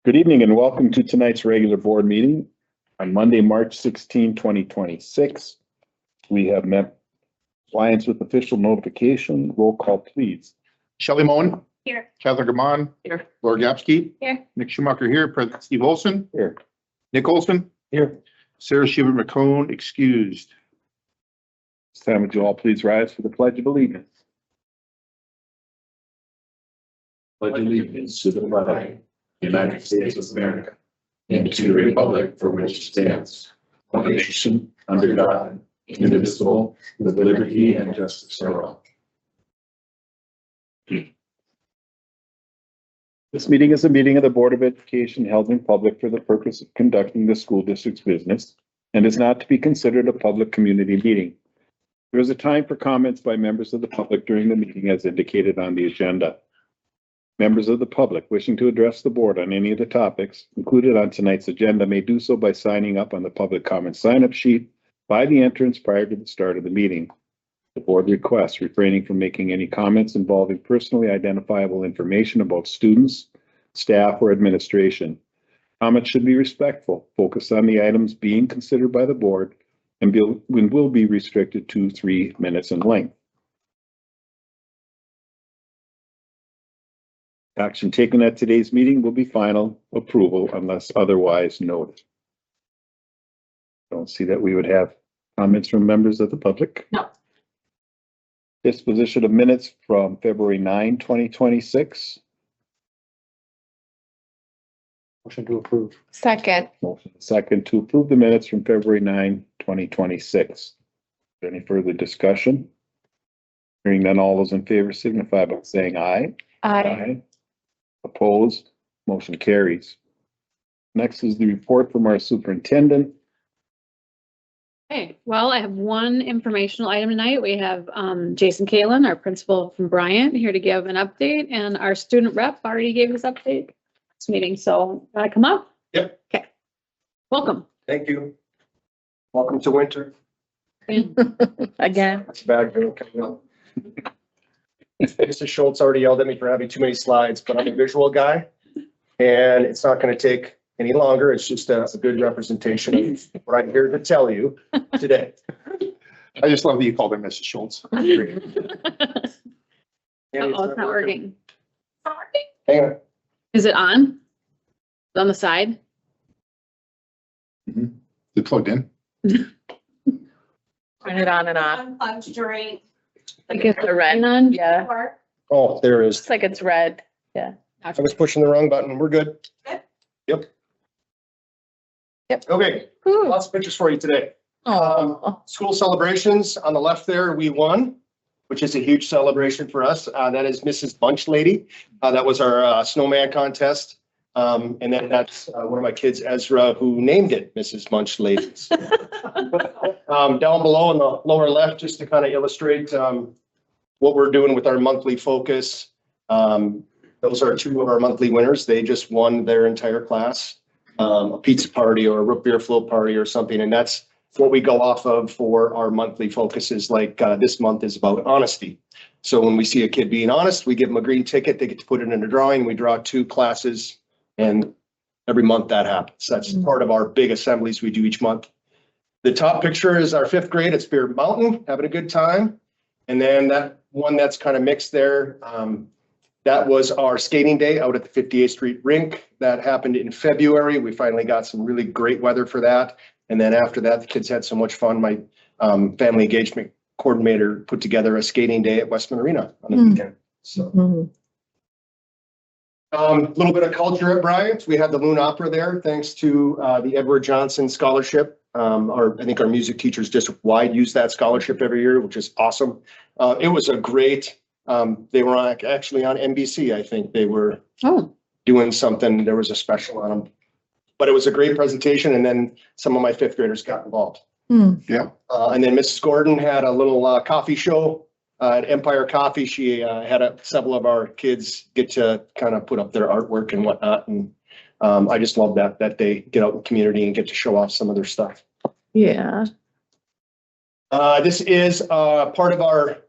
Good evening and welcome to tonight's regular board meeting on Monday, March 16, 2026. We have met compliance with official notification. Roll call, please. Shelley Moen. Here. Catherine Gamon. Here. Laura Gapsky. Here. Nick Schumacher here. President Steve Olson. Here. Nick Olson. Here. Sarah Schubert McCone excused. This time would you all please rise for the Pledge of Allegiance. Pledge allegiance to the flag, United States of America, and to the republic for which it stands, one nation, under God, indivisible, with liberty and justice for all. This meeting is a meeting of the Board of Education held in public for the purpose of conducting the school district's business and is not to be considered a public community meeting. There is a time for comments by members of the public during the meeting as indicated on the agenda. Members of the public wishing to address the board on any of the topics included on tonight's agenda may do so by signing up on the public comment sign-up sheet by the entrance prior to the start of the meeting. The board requests refraining from making any comments involving personally identifiable information about students, staff, or administration. Comments should be respectful, focus on the items being considered by the board, and will be restricted to 3 minutes in length. Action taken at today's meeting will be final approval unless otherwise noted. Don't see that we would have comments from members of the public. No. Disposition of minutes from February 9, 2026. Motion to approve. Second. Motion second to approve the minutes from February 9, 2026. Is there any further discussion? Hearing none, all those in favor signify by saying aye. Aye. Opposed, motion carries. Next is the report from our superintendent. Okay, well, I have one informational item tonight. We have Jason Kalin, our principal from Bryant, here to give an update, and our student rep already gave his update this meeting. So, want to come up? Yep. Okay. Welcome. Thank you. Welcome to winter. Again. It's bad. Coming up. Mr. Schultz already yelled at me for having too many slides, but I'm a visual guy and it's not going to take any longer. It's just a good representation of what I'm here to tell you today. I just love that you called her Mrs. Schultz. Oh, it's not working. Hang on. Is it on? On the side? Is it plugged in? Turn it on and off. Unplugged during Like it's the red on? Yeah, work. Oh, there it is. looks like it's red. I was pushing the wrong button. We're good. Yep. Yep. Okay, Ooh. lots of pictures for you today. Oh, School celebrations on the left there, we won, which is a huge celebration for us. That is Mrs. Bunch Lady. That was our snowman contest. And then that's one of my kids, Ezra, who named it Mrs. Bunch Ladies. Down below in the lower left, just to kind of illustrate what we're doing with our monthly focus. Those are two of our monthly winners. They just won their entire class, a pizza party or a root beer float party or something. And that's what we go off of for our monthly focuses. Like this month is about honesty. So when we see a kid being honest, we give them a green ticket. They get to put it in a drawing. We draw 2 classes and every month that happens. That's part of our big assemblies we do each month. The top picture is our 5th grade at Spirit Mountain, having a good time. And then that one that's kind of mixed there, that was our skating day out at the 58th Street rink. That happened in February. We finally got some really great weather for that. And then after that, the kids had so much fun. My family engagement coordinator put together a skating day at Westman Arena on the weekend. So a little bit of culture at Bryant. We had the Loon Opera there, thanks to the Edward Johnson Scholarship. I think our music teachers district-wide use that scholarship every year, which is awesome. It was a great, they were actually on NBC, I think. They were doing something, there was a special on them. But it was a great presentation, and then some of my 5th graders got involved. Yeah. And then Mrs. Gordon had a little coffee show at Empire Coffee. She had several of our kids get to kind of put up their artwork and whatnot. And I just love that they get out in the community and get to show off some of their stuff. yeah. This is part of our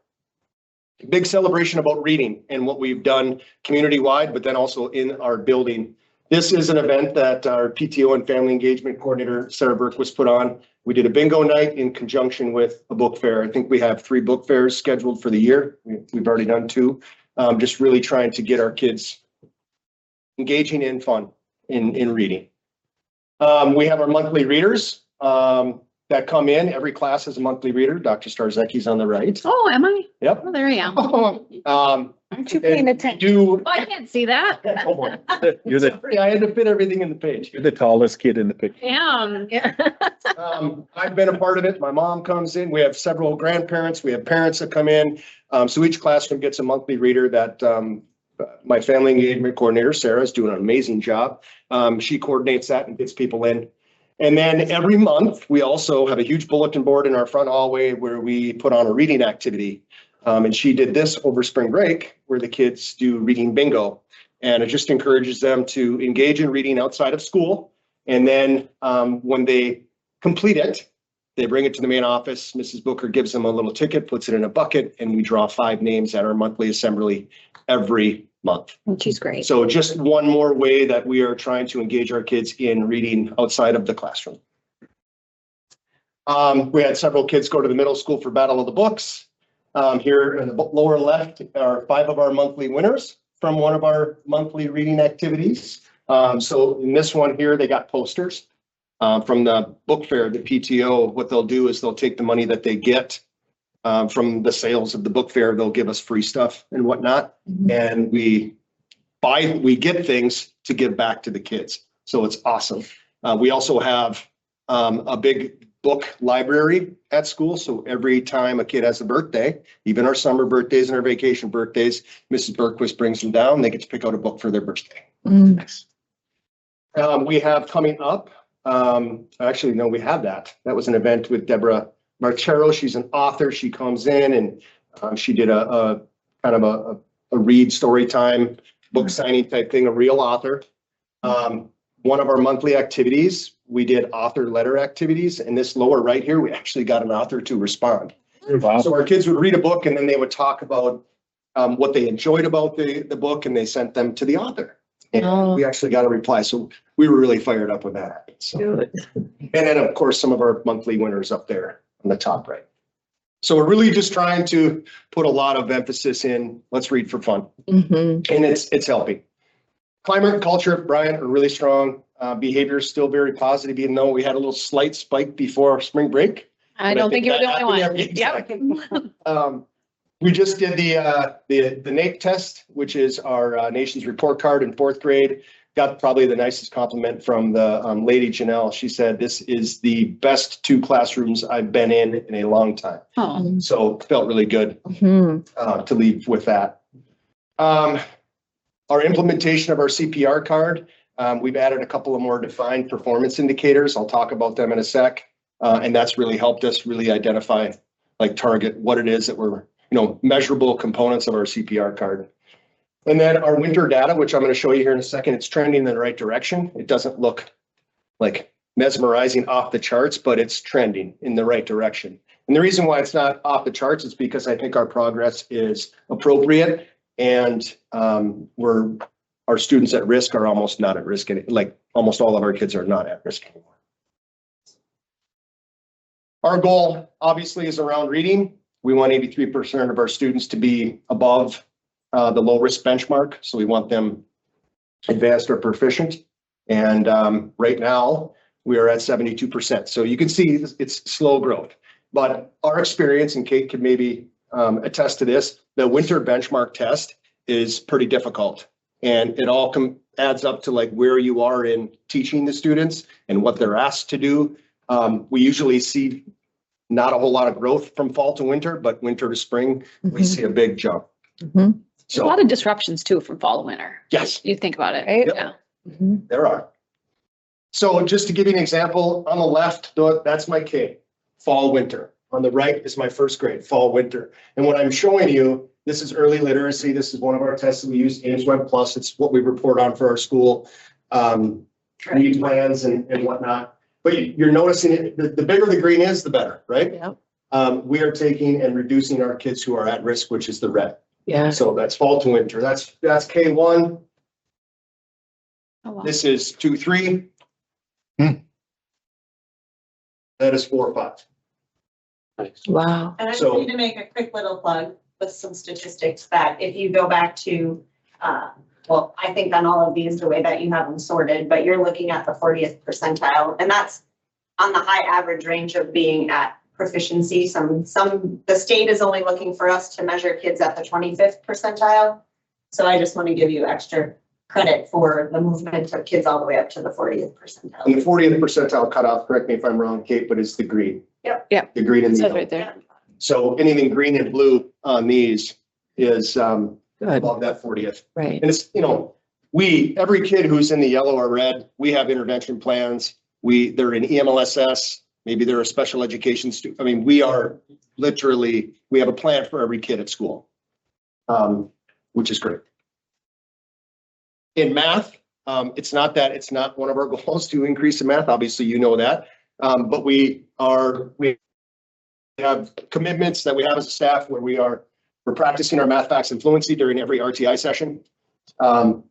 big celebration about reading and what we've done community-wide, but then also in our building. This is an event that our PTO and Family Engagement Coordinator, Sarah Burke, was put on. We did a bingo night in conjunction with a book fair. I think we have 3 book fairs scheduled for the year. We've already done 2. Just really trying to get our kids engaging in fun in reading. We have our monthly readers that come in. Every class has a monthly reader. Dr. Starzecki's on the right. Oh, am I? Yep. Oh, there I am. Aren't you paying attention? Oh, I can't see that. You're the, I had to fit everything in the page. you're the tallest kid in the picture. Damn. Yeah. I've been a part of it. My mom comes in. We have several grandparents. We have parents that come in. So each classroom gets a monthly reader that my family engagement coordinator, Sarah, is doing an amazing job. She coordinates that and gets people in. And then every month, we also have a huge bulletin board in our front hallway where we put on a reading activity. And she did this over spring break where the kids do reading bingo. And it just encourages them to engage in reading outside of school. And then when they complete it, they bring it to the main office. Mrs. Booker gives them a little ticket, puts it in a bucket, and we draw 5 names at our monthly assembly every month. She's great. So just one more way that we are trying to engage our kids in reading outside of the classroom. We had several kids go to the middle school for Battle of the Books. Here in the lower left are 5 of our monthly winners from one of our monthly reading activities. So in this one here, they got posters from the book fair, the PTO. What they'll do is they'll take the money that they get from the sales of the book fair. They'll give us free stuff and whatnot. And we get things to give back to the kids. So it's awesome. We also have a big book library at school. So every time a kid has a birthday, even our summer birthdays and our vacation birthdays, Mrs. Berquist brings them down. They get to pick out a book for their birthday. Mm. We have coming up, actually, no, we have that. That was an event with Deborah Marchero. She's an author. She comes in and she did a kind of a read story time, book signing type thing, a real author. One of our monthly activities, we did author letter activities. In this lower right here, we actually got an author to respond. Wow. So our kids would read a book and then they would talk about what they enjoyed about the book, and they sent them to the author. And we actually got a reply. So we were really fired up with that. So, Good. and then of course, some of our monthly winners up there on the top right. So we're really just trying to put a lot of emphasis in, let's read for fun. Mhm. And it's helping. Climate and culture, Brian, are really strong. Behavior is still very positive, even though we had a little slight spike before spring break. I don't think you were the only one. Yep. Yep. We just did the NAEP test, which is our nation's report card in 4th grade. Got probably the nicest compliment from the lady Janelle. She said, "This is the best 2 classrooms I've been in a long time." Oh, So felt really good Mhm. to leave with that. Our implementation of our CPR card, we've added a couple of more defined performance indicators. I'll talk about them in a sec. And that's really helped us really identify, like target what it is that we're, measurable components of our CPR card. And then our winter data, which I'm going to show you here in a second, it's trending in the right direction. It doesn't look like mesmerizing off the charts, but it's trending in the right direction. And the reason why it's not off the charts is because I think our progress is appropriate, and our students at risk are almost not at risk. Like almost all of our kids are not at risk anymore. Our goal obviously is around reading. We want 83% of our students to be above the low risk benchmark. So we want them advanced or proficient. And right now we are at 72%. So you can see it's slow growth, but our experience, and Kate could maybe attest to this, the winter benchmark test is pretty difficult. And it all adds up to like where you are in teaching the students and what they're asked to do. We usually see not a whole lot of growth from fall to winter, but winter to spring, we see a big jump. Mhm. there's a So lot of disruptions too from fall to winter. yes, You think about it. Right? Yeah. Mhm. there are. So just to give you an example, on the left, that's my K, fall, winter. On the right is my 1st grade, fall, winter. And what I'm showing you, this is early literacy. This is one of our tests that we use, Ames Web Plus. It's what we report on for our school, read plans and whatnot. But you're noticing it, the bigger the green is, the better, right? Yep. We are taking and reducing our kids who are at risk, which is the red. Yeah. So that's fall to winter. That's K1. Oh, wow. This is 2-3. Hmm. That is 4-5. Wow. And I just So- need to make a quick little plug with some statistics that if you go back to, well, I think on all of these, the way that you have them sorted, but you're looking at the 40th percentile, and that's on the high average range of being at proficiency. The state is only looking for us to measure kids at the 25th percentile. So I just want to give you extra credit for the movement of kids all the way up to the 40th percentile. And the 40th percentile cutoff, correct me if I'm wrong, Kate, but it's the green. Yep. Yep. The green and It the says yellow. right there. So anything green and blue on these is Good, above that 40th. right. And it's, every kid who's in the yellow or red, we have intervention plans. They're in EMLSS, maybe they're a special education student. I mean, we have a plan for every kid at school, which is great. In math, it's not one of our goals to increase in math. Obviously, you know that. But we have commitments that we have as a staff where we're practicing our math facts and fluency during every RTI session.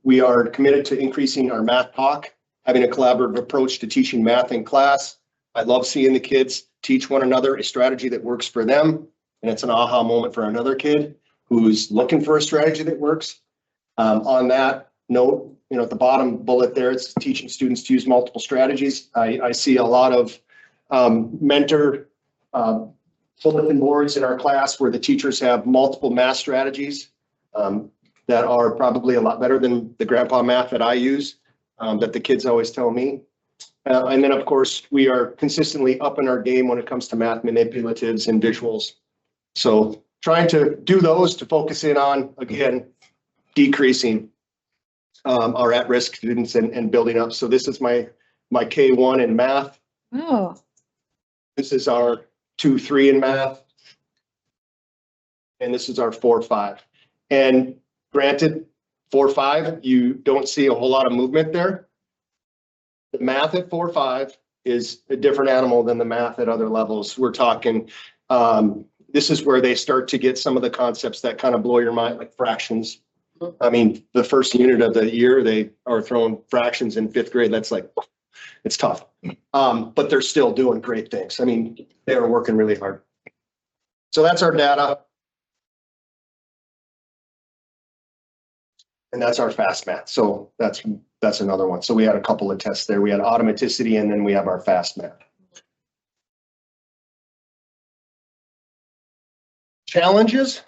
We are committed to increasing our math talk, having a collaborative approach to teaching math in class. I love seeing the kids teach one another a strategy that works for them. And it's an aha moment for another kid who's looking for a strategy that works. On that note, at the bottom bullet there, it's teaching students to use multiple strategies. I see a lot of mentor bulletin boards in our class where the teachers have multiple math strategies that are probably a lot better than the grandpa math that I use, that the kids always tell me. And then, of course, we are consistently up in our game when it comes to math manipulatives and visuals. So trying to do those to focus in on, again, decreasing our at-risk students and building up. So this is my K1 in math. Oh, This is our 2-3 in math. And this is our 4-5. And granted, 4-5, you don't see a whole lot of movement there. The math at 4-5 is a different animal than the math at other levels. We're talking, this is where they start to get some of the concepts that kind of blow your mind, like fractions. I mean, the first unit of the year, they are throwing fractions in 5th grade. That's like, it's tough. But they're still doing great things. I mean, they are working really hard. So that's our data. And that's our fast math. So that's another one. So we had a couple of tests there. We had automaticity and then we have our fast math. Challenges.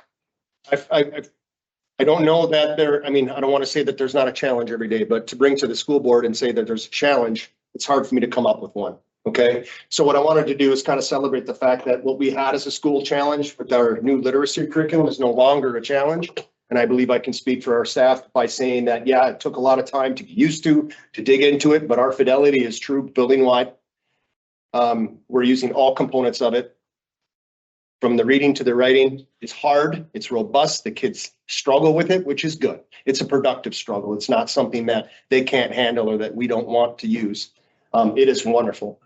I don't know that I don't want to say that there's not a challenge every day, but to bring to the school board and say that there's a challenge, it's hard for me to come up with one. Okay. So what I wanted to do is kind of celebrate the fact that what we had as a school challenge with our new literacy curriculum is no longer a challenge. And I believe I can speak for our staff by saying that, yeah, it took a lot of time to get used to dig into it, but our fidelity is true building wide. We're using all components of it. From the reading to the writing, it's hard, it's robust, the kids struggle with it, which is good. It's a productive struggle. It's not something that they can't handle or that we don't want to use. It is wonderful.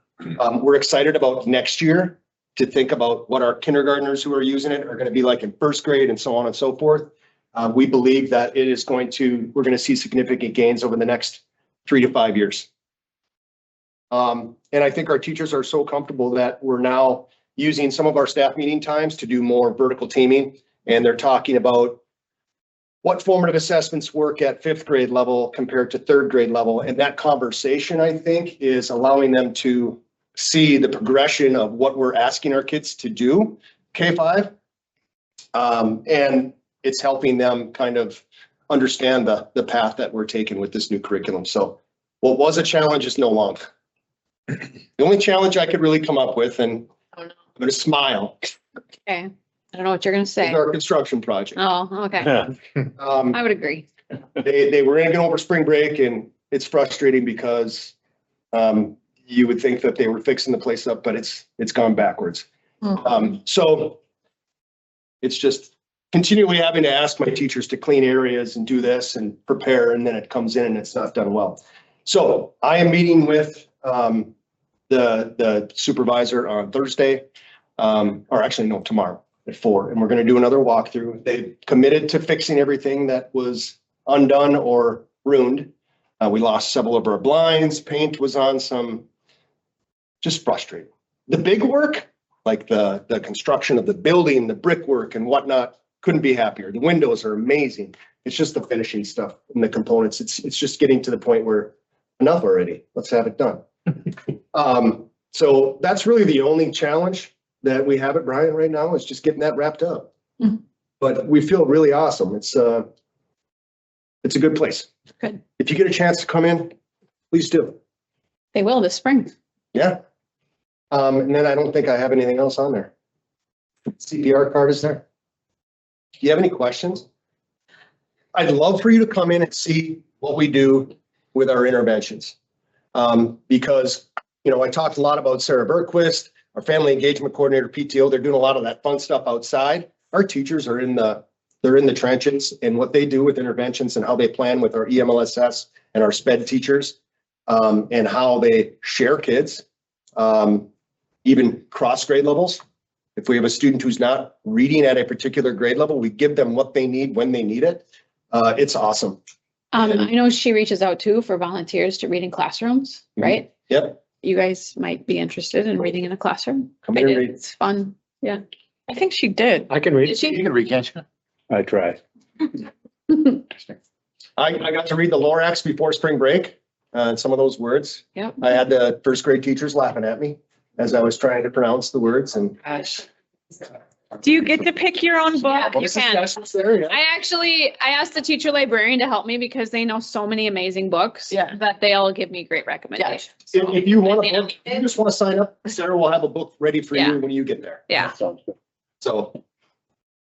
We're excited about next year to think about what our kindergartners who are using it are going to be like in 1st grade and so on and so forth. We believe that we're going to see significant gains over the next 3 to 5 years. And I think our teachers are so comfortable that we're now using some of our staff meeting times to do more vertical teaming. And they're talking about what formative assessments work at 5th grade level compared to 3rd grade level. And that conversation, I think, is allowing them to see the progression of what we're asking our kids to do, K5. And it's helping them kind of understand the path that we're taking with this new curriculum. So what was a challenge is no longer. The only challenge I could really come up with, and oh no. I'm going to smile, Okay. I don't know what you're gonna is say. our construction project. Oh, okay. I would agree. They were in over spring break, and it's frustrating because you would think that they were fixing the place up, but it's gone backwards. So it's just continually having to ask my teachers to clean areas and do this and prepare, and then it comes in and it's not done well. So I am meeting with the supervisor on Thursday, or actually no, tomorrow at 4, and we're going to do another walkthrough. They committed to fixing everything that was undone or ruined. We lost several of our blinds, paint was on some, just frustrating. The big work, like the construction of the building, the brickwork and whatnot, couldn't be happier. The windows are amazing. It's just the finishing stuff and the components. It's just getting to the point where enough already. Let's have it done. So that's really the only challenge that we have at Bryant right now is just getting that wrapped up. Mhm. But we feel really awesome. It's a good place. Good. If you get a chance to come in, please do. They will this spring. Yeah. And then I don't think I have anything else on there. CPR card is there. Do you have any questions? I'd love for you to come in and see what we do with our interventions. Because, I talked a lot about Sarah Bergquist, our family engagement coordinator, PTO. They're doing a lot of that fun stuff outside. Our teachers are they're in the trenches, and what they do with interventions and how they plan with our EMLSS and our SPED teachers, and how they share kids, even cross grade levels. If we have a student who's not reading at a particular grade level, we give them what they need when they need it. It's awesome. I know she reaches out too for volunteers to read in classrooms, Mhm. right? Yep. You guys might be interested in reading in a classroom. Come I in and did. read. It's fun. Yeah. I think she did. I can read. Did she? You can read, can't you? I try. I got to read the Lorax before spring break, some of those words. Yep. I had the first grade teachers laughing at me as I was trying to pronounce the words and. Gosh. Do you get to pick your own Yeah, book? you can. There, yeah. I asked the teacher librarian to help me because they know so many amazing books. Yeah. That they'll give me great recommendations. If you want I a book, if you just want to sign up, Sarah will have a book ready for Yeah. you when you get there. Yeah. Sounds good. So,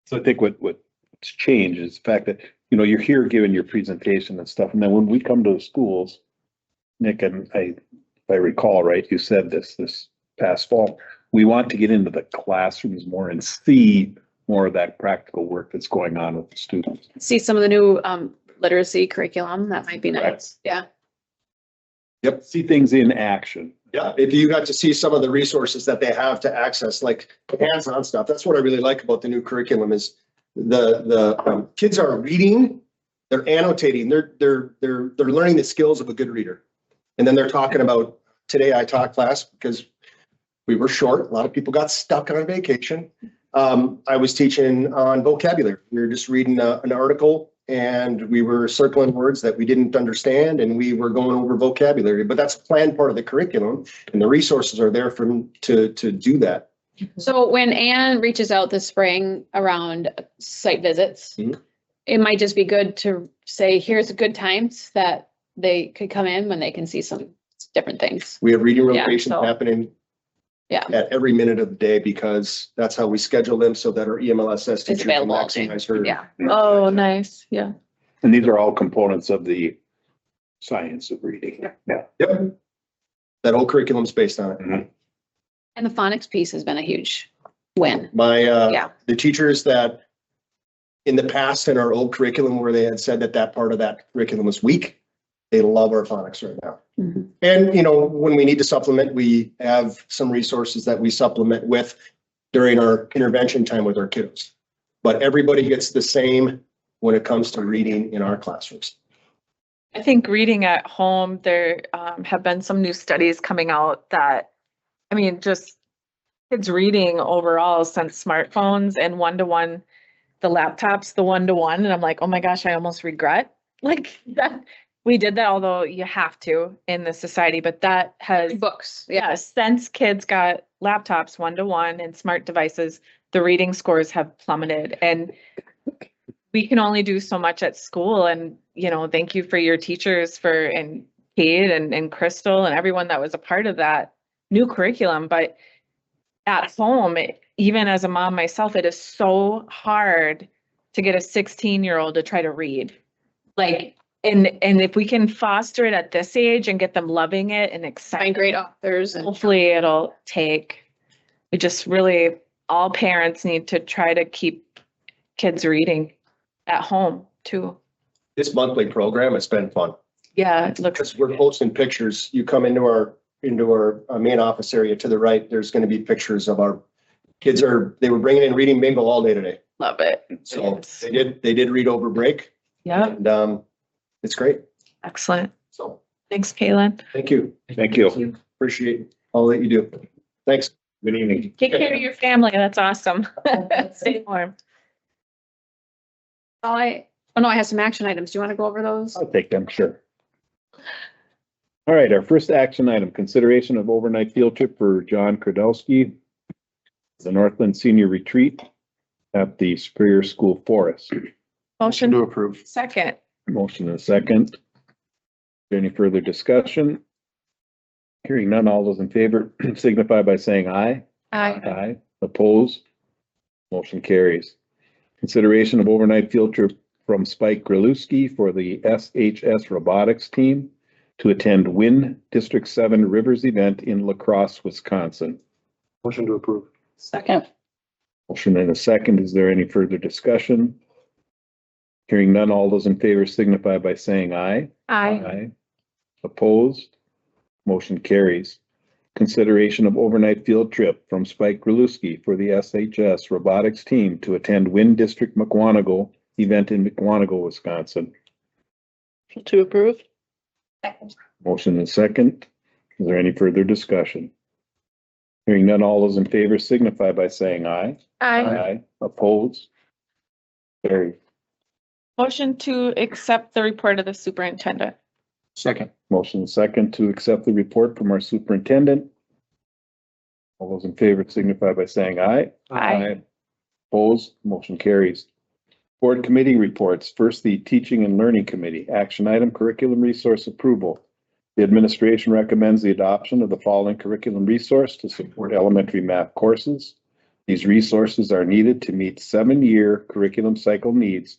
So I think what's changed is the fact that, you're here giving your presentation and stuff, and then when we come to the schools, Nick, and if I recall right, you said this past fall, we want to get into the classrooms more and see more of that practical work that's going on with the students. See some of the new literacy curriculum. That might be nice. Yeah. See things in action. yeah, if you got to see some of the resources that they have to access, like hands-on stuff, that's what I really like about the new curriculum is the kids are reading, they're annotating, they're learning the skills of a good reader. And then they're talking about, today I taught class because we were short. A lot of people got stuck on vacation. I was teaching on vocabulary. We were just reading an article and we were circling words that we didn't understand and we were going over vocabulary, but that's a planned part of the curriculum and the resources are there to do that. So when Anne reaches out this spring around site visits, Mhm. it might just be good to say, here's good times that they could come in when they can see some different things. We have reading Yeah, rotations so- happening Yeah. at every minute of the day because that's how we schedule them so that our EMLSS teacher can available all day. maximize her. Yeah. Oh, nice. Yeah. And these are all components of the science of reading. Yeah. Yep. That whole curriculum's based on it. Mhm. And the phonics piece has been a huge win. My, Yeah. the teachers that in the past in our old curriculum where they had said that part of that curriculum was weak, they love our phonics right now. Mhm. And, when we need to supplement, we have some resources that we supplement with during our intervention time with our kiddos. But everybody gets the same when it comes to reading in our classrooms. I think reading at home, there have been some new studies coming out that, just kids reading overall since smartphones and one-to-one, the laptops, the one-to-one, and I'm like, oh my gosh, I almost regret like that. We did that, although you have to in this society, but that has, Books. Yeah. since kids got laptops one-to-one and smart devices, the reading scores have plummeted and we can only do so much at school. And, thank you for your teachers and Kate and Crystal and everyone that was a part of that new curriculum. But at home, even as a mom myself, it is so hard to get a 16-year-old to try to read. And if we can foster it at this age and get them loving it and Find excited, great authors and hopefully it'll take. It just really, all parents need to try to keep kids reading at home too. This monthly program has been fun. Yeah, it looks. Because we're posting pictures. You come into our main office area to the right, there's going to be pictures of our kids they were bringing in reading bingo all day today. Love it. So Yes. they did read over break Yeah, and, it's great. excellent. So, Thanks, Kaylin. thank you. Thank you. Appreciate all that you do. Thanks. Good evening. Take care of your family. That's awesome. Stay warm. Oh, no, I have some action items. Do you want to go over those? I'll take them, sure. All right, our first action item, consideration of overnight field trip for John Kradowski, the Northland Senior Retreat at the Superior School Forest. Motion To approve. second. Motion and a second. Is there any further discussion? Hearing none, all those in favor signify by saying aye. Aye. Aye. Opposed? Motion carries. Consideration of overnight field trip from Spike Gralewski for the SHS robotics team to attend WIN District 7 Rivers event in La Crosse, Wisconsin. Motion to approve. Second. Motion and a second. Is there any further discussion? Hearing none, all those in favor signify by saying aye. Aye. Opposed? Motion carries. Consideration of overnight field trip from Spike Gralewski for the SHS robotics team to attend WIN District McWanago event in McWanago, Wisconsin. To approve. Motion and second. Is there any further discussion? Hearing none, all those in favor signify by saying aye. Aye. Opposed? Carried. Motion to accept the report of the superintendent. Second. Motion and second to accept the report from our superintendent. All those in favor signify by saying aye. Aye. Opposed? Motion carries. Board committee reports. First, the Teaching and Learning Committee. Action item, curriculum resource approval. The administration recommends the adoption of the following curriculum resource to support elementary math courses. These resources are needed to meet 7-year curriculum cycle needs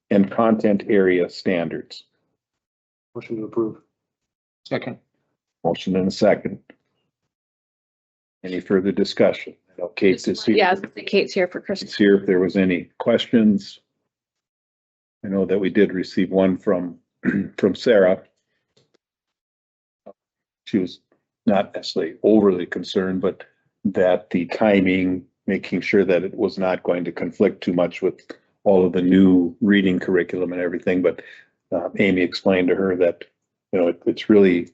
and content area standards. Motion to approve. Second. Motion and a second. Any further discussion? I know Kate is here. Yeah, Kate's here for Christmas. Is here if there was any questions. I know that we did receive one from Sarah. She was not necessarily overly concerned, but that the timing, making sure that it was not going to conflict too much with all of the new reading curriculum and everything. But Amy explained to her that, you know, it's really,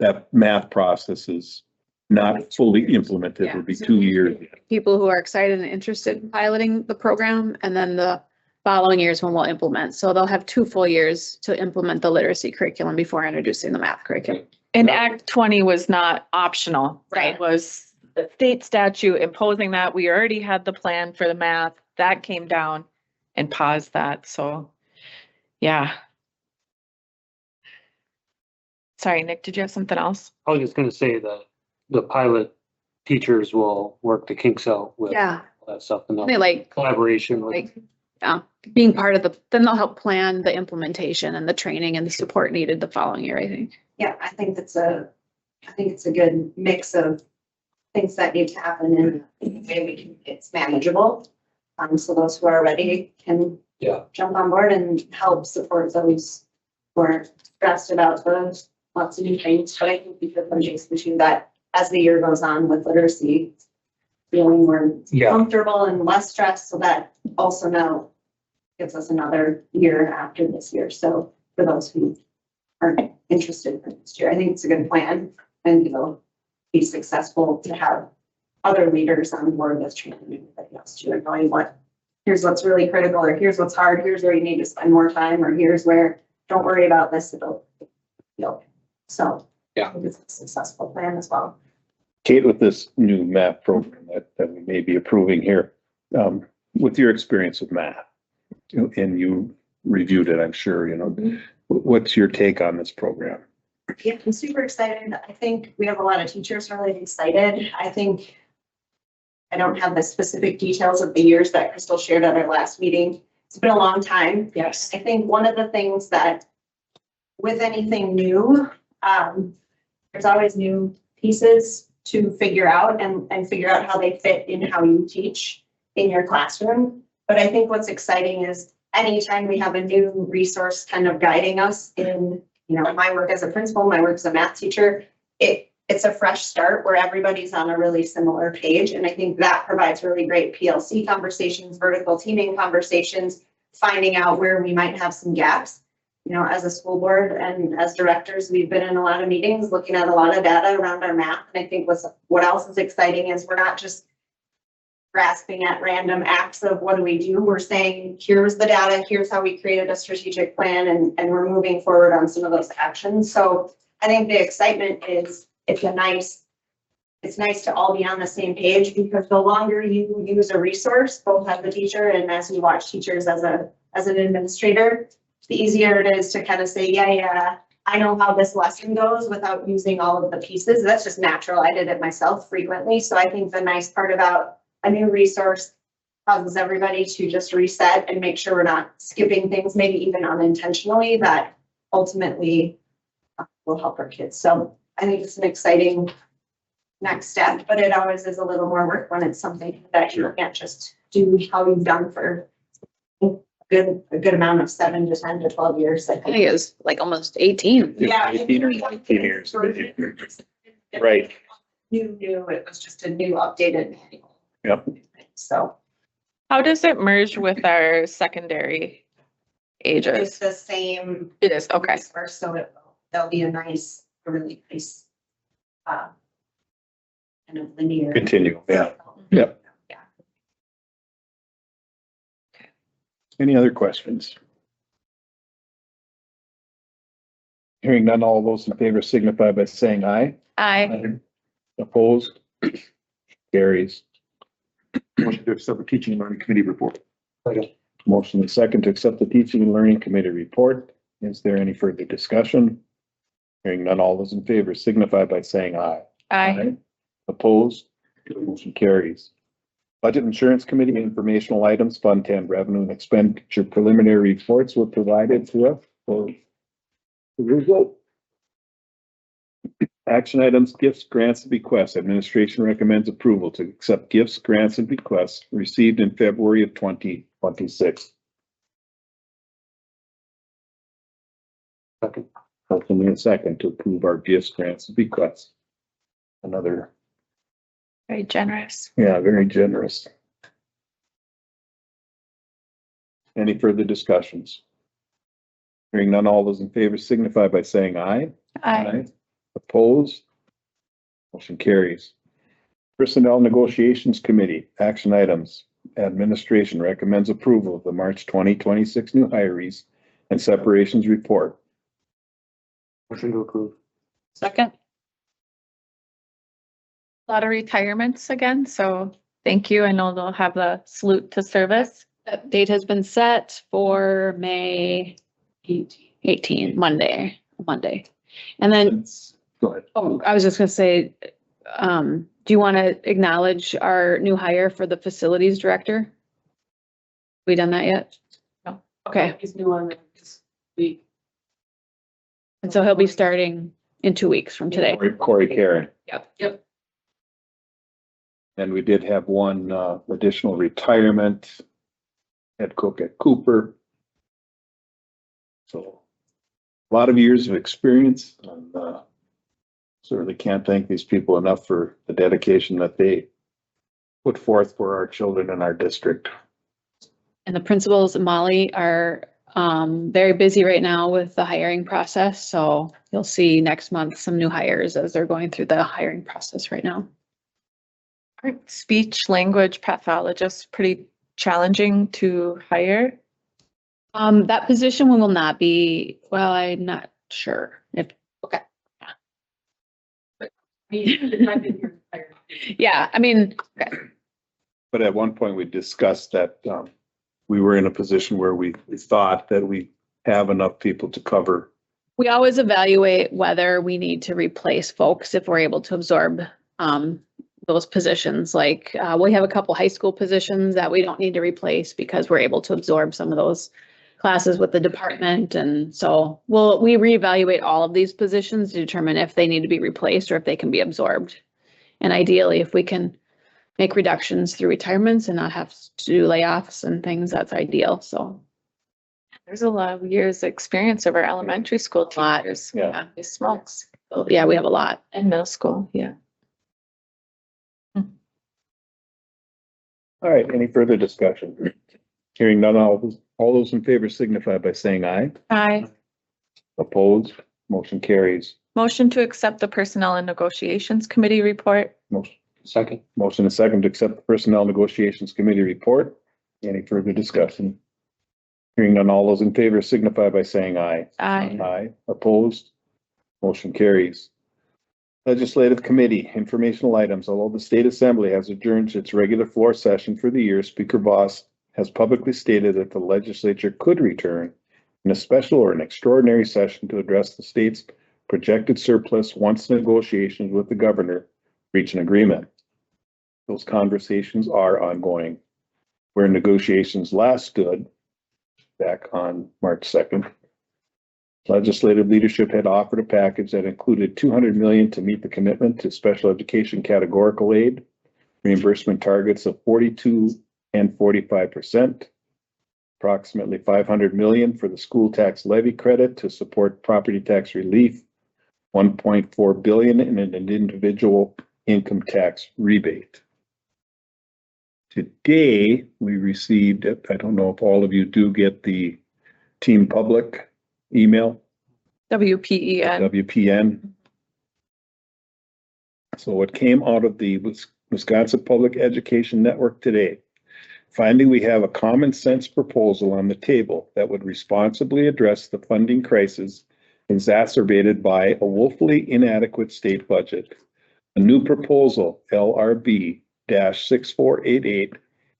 that math process is not fully implemented. It'll be 2 years. People who are excited and interested in piloting the program, and then the following years when we'll implement. So they'll have 2 full years to implement the literacy curriculum before introducing the math curriculum. And Act 20 was not optional. Right. It was the state statute imposing that. We already had the plan for the math. That came down and paused that. So, yeah. Sorry, Nick, did you have something else? I was just gonna say that the pilot teachers will work the kinks out with Yeah, all that stuff and they the like, collaboration with. being part of the, then they'll help plan the implementation and the training and the support needed the following year, I think. Yeah, I think it's a good mix of things that need to happen and maybe it's manageable. So those who are ready can jump on board and help support those who are stressed about those lots of new things. But I think we could Jason too that as the year goes on with literacy, feeling more comfortable and less stressed, so that also now gives us another year after this year. So for those who aren't interested for next year, I think it's a good plan and it'll be successful to have other leaders on board with training everybody else too, and knowing here's what's really critical, or here's what's hard, here's where you need to spend more time, or here's where don't worry about this, it'll be okay. So I think it's a successful plan as well. Kate, with this new math program that we may be approving here, with your experience with math, and you reviewed it, I'm sure, you know, what's your take on this program? Yeah, I'm super excited. I think we have a lot of teachers really excited. I don't have the specific details of the years that Crystal shared at our last meeting. It's been a long time. Yes. I think one of the things that with anything new, there's always new pieces to figure out and figure out how they fit in how you teach in your classroom. But I think what's exciting is anytime we have a new resource kind of guiding us in, you know, my work as a principal, my work as a math teacher, it's a fresh start where everybody's on a really similar page. And I think that provides really great PLC conversations, vertical teaming conversations, finding out where we might have some gaps. as a school board and as directors, we've been in a lot of meetings, looking at a lot of data around our map. And I think what else is exciting is we're not just grasping at random acts of what do we do. We're saying, here's the data, here's how we created a strategic plan, and we're moving forward on some of those actions. So I think the excitement is it's nice to all be on the same page, because the longer you use a resource, both as a teacher and as you watch teachers as an administrator, the easier it is to kind of say, yeah, I know how this lesson goes without using all of the pieces. That's just natural. I did it myself frequently. So I think the nice part about a new resource causes everybody to just reset and make sure we're not skipping things, maybe even unintentionally, that ultimately will help our kids. So I think it's an exciting next step, but it always is a little more work when it's something that you can't just do how you've done for a good amount of 7 to 10 to 12 years. I I think it was like almost 18. Yeah. 18 or 19 years. Right. New, it was just a new updated manual. Yep. So How does it merge with our secondary it's ages? the same. It is, okay. resource, so there'll be a really nice, kind of linear. Continue, yeah. Yeah. Any other questions? Hearing none, all those in favor signify by saying aye. Aye. Opposed? Carries. Motion to accept the teaching and learning committee report. Motion and second to accept the teaching and learning committee report. Is there any further discussion? Hearing none, all those in favor signify by saying aye. Aye. Opposed? Motion carries. Budget Insurance Committee informational items, Fund 10 revenue and expenditure preliminary reports were provided to us for the result. Action items, gifts, grants, and bequests. Administration recommends approval to accept gifts, grants, and bequests received in February of 2026. Second. Hopefully a second to approve our gifts, grants, and bequests. Another, Very generous. yeah, very generous. Any further discussions? Hearing none, all those in favor signify by saying aye. Aye. Opposed? Motion carries. Personnel Negotiations Committee, action items. Administration recommends approval of the March 2026 new hires and separations report. Motion to approve. Second. A lot of retirements again, so thank you. I know they'll have the salute to service. That date has been set for May 18, Monday. And then, Go ahead. oh, I was just gonna say, do you want to acknowledge our new hire for the facilities director? We done that yet? No. Okay, He's new on this week. and so he'll be starting in 2 weeks from today. Corey Karen. Yep. And we did have one additional retirement. Head cook at Cooper. So a lot of years of experience, and certainly can't thank these people enough for the dedication that they put forth for our children in our district. And the principals, Molly, are very busy right now with the hiring process. So you'll see next month some new hires as they're going through the hiring process right now. Aren't speech language pathologists pretty challenging to hire? That position will not be, well, I'm not sure if, okay. Yeah, I mean, okay. But at one point, we discussed that we were in a position where we thought that we have enough people to cover. We always evaluate whether we need to replace folks if we're able to absorb those positions. Like we have a couple high school positions that we don't need to replace because we're able to absorb some of those classes with the department. And so we reevaluate all of these positions to determine if they need to be replaced or if they can be absorbed. And ideally, if we can make reductions through retirements and not have to do layoffs and things, that's ideal. So. There's a lot of years' experience of our elementary school Lot. teachers. Yeah. It smokes. So, yeah, we have a lot. And middle school, yeah. All right, any further discussion? Hearing none, all those in favor signify by saying aye. Aye. Opposed? Motion carries. Motion to accept the Personnel and Negotiations Committee report. Second. Motion and second to accept the Personnel Negotiations Committee report. Any further discussion? Hearing none, all those in favor signify by saying aye. Aye. Aye. Opposed? Motion carries. Legislative Committee, informational items. Although the State Assembly has adjourned its regular floor session for the year, Speaker Voss has publicly stated that the legislature could return in a special or an extraordinary session to address the state's projected surplus once negotiations with the governor reach an agreement. Those conversations are ongoing. Where negotiations last stood back on March 2nd, legislative leadership had offered a package that included $200 million to meet the commitment to special education categorical aid, reimbursement targets of 42% and 45%, approximately $500 million for the school tax levy credit to support property tax relief, $1.4 billion in an individual income tax rebate. Today, we received, I don't know if all of you do get the Team Public email, WPEN. WPN. So it came out of the Wisconsin Public Education Network today. Finding we have a common sense proposal on the table that would responsibly address the funding crisis exacerbated by a woefully inadequate state budget. A new proposal, LRB-6488,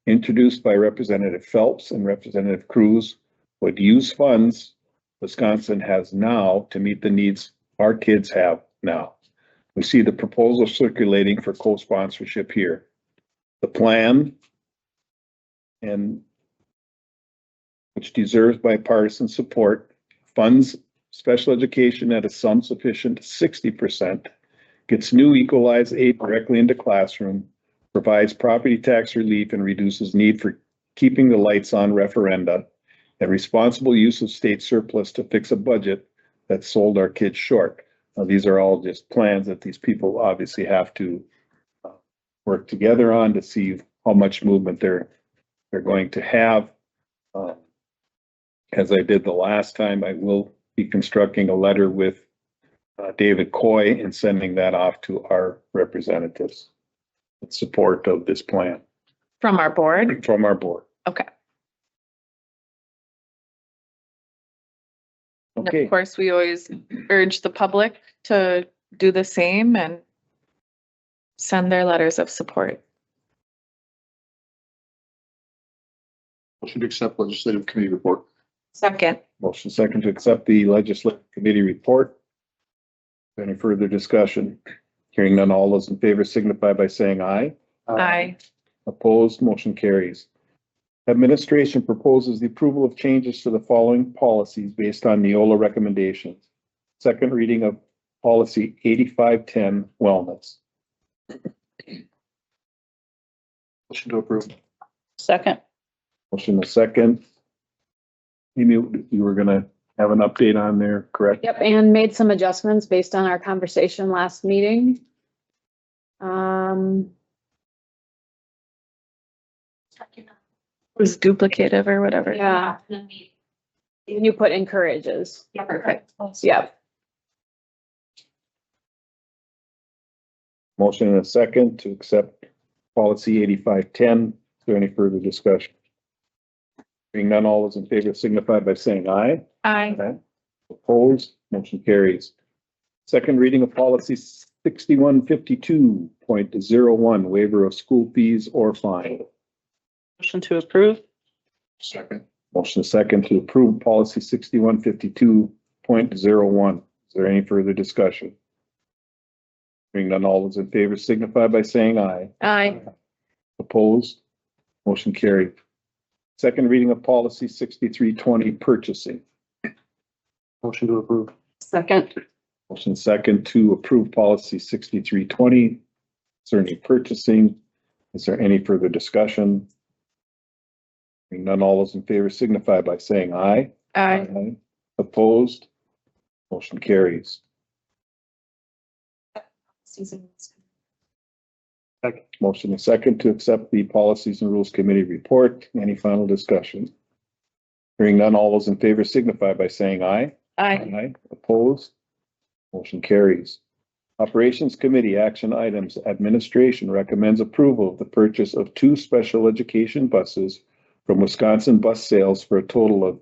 introduced by Representative Phelps and Representative Cruz, would use funds Wisconsin has now to meet the needs our kids have now. We see the proposal circulating for co-sponsorship here. The plan, and which deserves bipartisan support, funds special education at a sum sufficient to 60%, gets new equalized aid directly into classroom, provides property tax relief, and reduces need for keeping the lights on referenda, and responsible use of state surplus to fix a budget that sold our kids short. Now, these are all just plans that these people obviously have to work together on to see how much movement they're going to have. As I did the last time, I will be constructing a letter with David Coy and sending that off to our representatives in support of this plan From our board. from our board. Okay. And Okay, of course, we always urge the public to do the same and send their letters of support. Motion to accept legislative committee report. Second. motion second to accept the legislative committee report. Any further discussion? Hearing none, all those in favor signify by saying aye. Aye. Opposed, motion carries. Administration proposes the approval of changes to the following policies based on Neola recommendations. Second reading of policy 8510 wellness. Motion to approve. Second. Motion a second. Amy, you were gonna have an update on there, correct? Yep, and made some adjustments based on our conversation last meeting. It was duplicative or whatever. Yeah, you put encourages. Yeah, perfect. Yep. Motion and a second to accept policy 8510. Is there any further discussion? Being none, all those in favor signify by saying aye. Aye. Aye. Opposed, motion carries. Second reading of policy 6152.01, waiver of school fees or fine. Motion to approve? Second. Motion second to approve policy 6152.01. Is there any further discussion? Being none, all those in favor signify by saying aye. Aye. Opposed, motion carried. Second reading of policy 6320, purchasing. Motion to approve. Second? Motion second to approve policy 6320, concerning purchasing. Is there any further discussion? Being none, all those in favor signify by saying aye. Aye. Opposed, motion carries. Motion is second to accept the Policies and Rules Committee report. Any final discussion? Hearing none, all those in favor signify by saying aye. Aye. Opposed? Motion carries. Operations Committee, action items. Administration recommends approval of the purchase of 2 special education buses from Wisconsin Bus Sales for a total of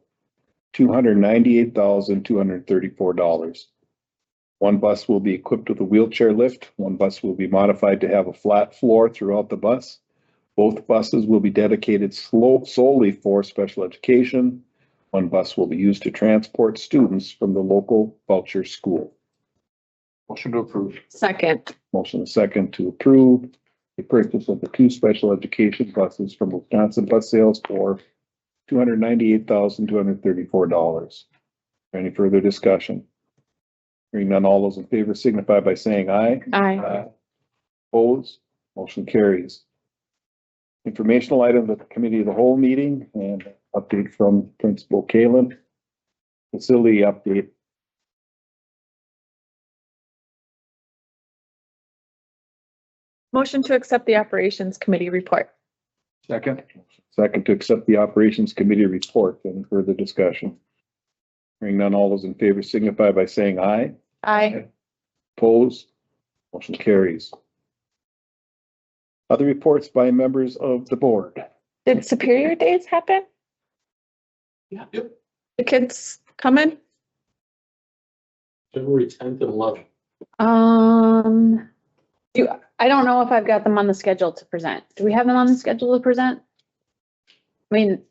$298,234. One bus will be equipped with a wheelchair lift. One bus will be modified to have a flat floor throughout the bus. Both buses will be dedicated solely for special education. One bus will be used to transport students from the local voucher school. Motion to approve. Second. Motion is second to approve the purchase of the 2 special education buses from Wisconsin Bus Sales for $298,234. Any further discussion? Hearing none, all those in favor signify by saying aye. Aye. Opposed? Motion carries. Informational item at the committee of the whole meeting and update from Principal Kalen. Facility update. Motion to accept the operations committee report. Second. Second to accept the operations committee report. Any further discussion? Hearing none, all those in favor signify by saying aye. Aye. Opposed? Motion carries. Other reports by members of the board. Did Superior Days happen? Yeah. Yep. The kids coming? February 10th and 11th. I don't know if I've got them on the schedule to present. Do we have them on the schedule to present? I mean,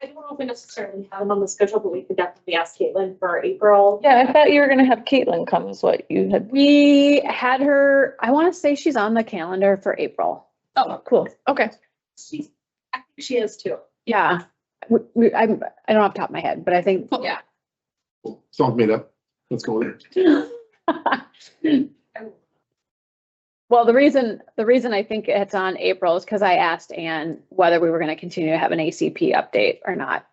I don't know if we necessarily have them on the schedule, but we could definitely ask Caitlin for April. Yeah, I thought you were gonna have Caitlin come is what you had. we had her, I want to say she's on the calendar for April. Oh, cool. Okay. I think she is too. Yeah. I don't have top of my head, but I think, yeah. Sounds made up. Let's go with it. Well, the reason I think it's on April is because I asked Anne whether we were going to continue to have an ACP update or not.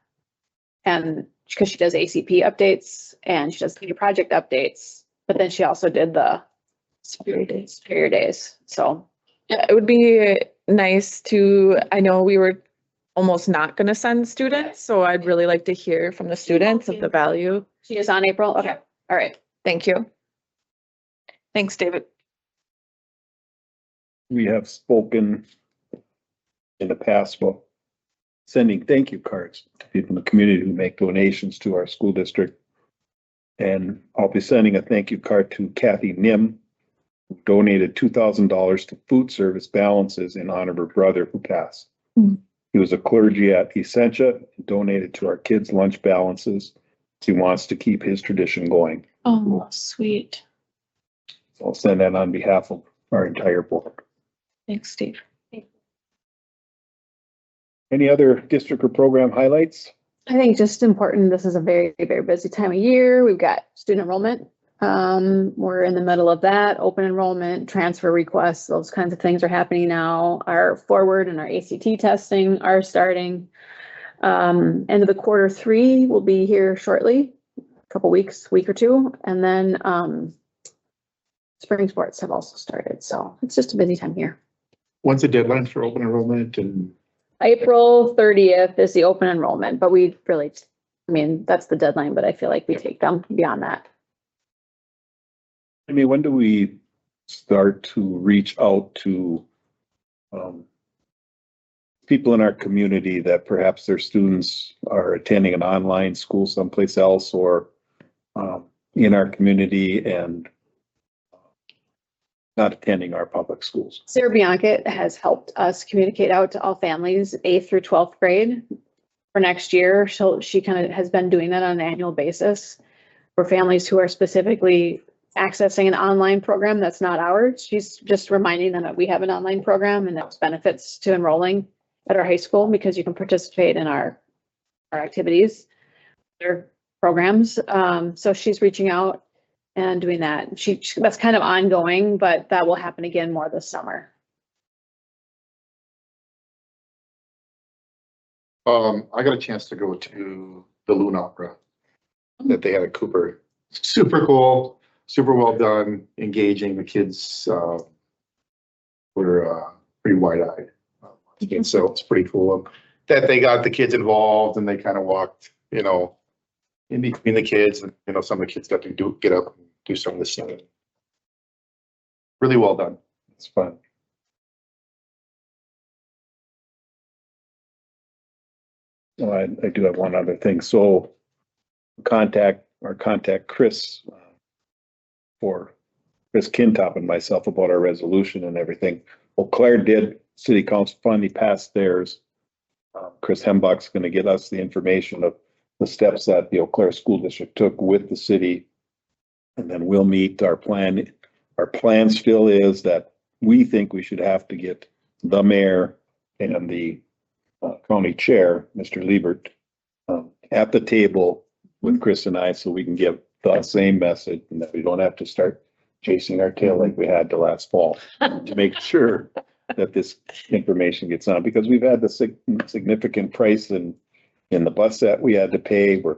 And because she does ACP updates and she does senior project updates, but then she also did the Superior Days. So Yeah, it would be nice to, I know we were almost not gonna send students, so I'd really like to hear from the students of the value. she is on April. Okay. All right. Thank you. Thanks, David. We have spoken in the past about sending thank you cards to people in the community who make donations to our school district. And I'll be sending a thank you card to Kathy Nim, who donated $2,000 to food service balances in honor of her brother who passed. Mm. He was a clergy at Essentia and donated to our kids' lunch balances. He wants to keep his tradition going. Oh, sweet. So I'll send that on behalf of our entire board. Thanks, Steve. Any other district or program highlights? I think just important, this is a very, very busy time of year. We've got student enrollment. We're in the middle of that, open enrollment, transfer requests, those kinds of things are happening now. Our forward and our ACT testing are starting. End of the Q3 will be here shortly, a couple weeks, week or two, and then spring sports have also started. So it's just a busy time here. When's the deadline for open enrollment and? April 30th is the open enrollment, but we really, I mean, that's the deadline, but I feel like we take them beyond that. I mean, when do we start to reach out to people in our community that perhaps their students are attending an online school someplace else or in our community and not attending our public schools? Sarah Bianca has helped us communicate out to all families, 8th through 12th grade for next year. She kind of has been doing that on an annual basis for families who are specifically accessing an online program that's not ours. She's just reminding them that we have an online program and there's benefits to enrolling at our high school because you can participate in our activities, their programs. So she's reaching out and doing that. That's kind of ongoing, but that will happen again more this summer. I got a chance to go to the Loon Opera that they had at Cooper. Super cool, super well done, engaging. The kids were pretty wide-eyed. And so it's pretty cool that they got the kids involved and they kind of walked, in between the kids, and, you know, some of the kids got to get up and do some of the singing. Really well done. It's fun. Oh, I do have one other thing. So contact Chris for Chris Kintop and myself about our resolution and everything. Well, Claire did, city council finally passed theirs. Chris Hembach's going to get us the information of the steps that the Eau Claire School District took with the city. And then we'll meet our plan. Our plan still is that we think we should have to get the mayor and the county chair, Mr. Liebert, at the table with Chris and I, so we can give the same message and that we don't have to start chasing our tail like we had the last fall to make sure that this information gets on, because we've had the significant price in the bus that we had to pay. We're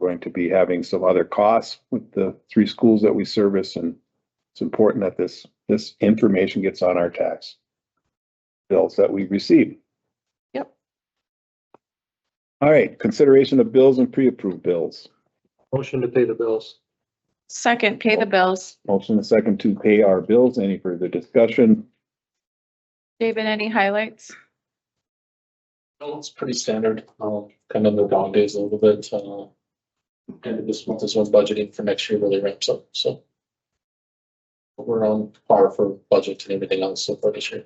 going to be having some other costs with the 3 schools that we service, and it's important that this information gets on our tax bills that we receive. Yep. All right, consideration of bills and pre-approved bills. Motion to pay the bills. Second, pay the bills. Motion and second to pay our bills. Any further discussion? David, any highlights? Well, it's pretty standard, kind of the dog days a little bit, end of this month is when budgeting for next year really ramps up, so. We're on par for budget and everything else so far this year.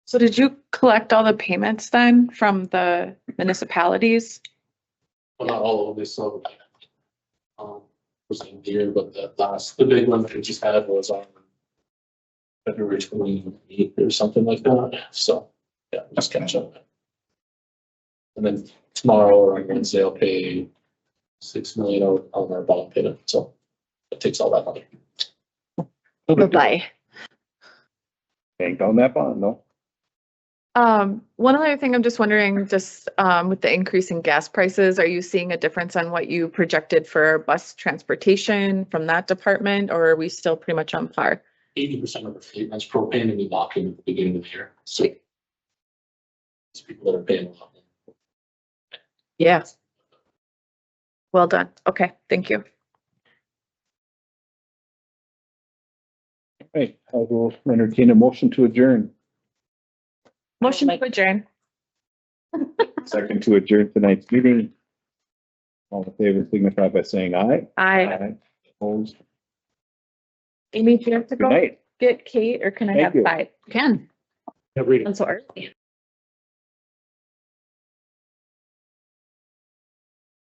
So did you collect all the payments then from the municipalities? Well, not all of them, so. Was in here, but the big one that we just had was on February 28th or something like that, so, yeah, just catch up. And then tomorrow or on Wednesday, I'll pay 6 million on our bond payment, so it takes all that money. Bye-bye. Banked on that bond, no? One other thing I'm just wondering, just with the increase in gas prices, are you seeing a difference on what you projected for bus transportation from that department, or are we still pretty much on par? 80% of the fleet runs propane, and we lock in at the beginning of the year, so. These people that are paying a lot. Yeah. Well done. Okay, thank you. Right, I will entertain a motion to adjourn. Motion to adjourn. Second to adjourn tonight's meeting. All in favor signify by saying aye. Aye. Opposed. Amy, do you have to Good go night. get Kate, or can I Thank have you. 5? Can, Yeah, read it. I'm so early.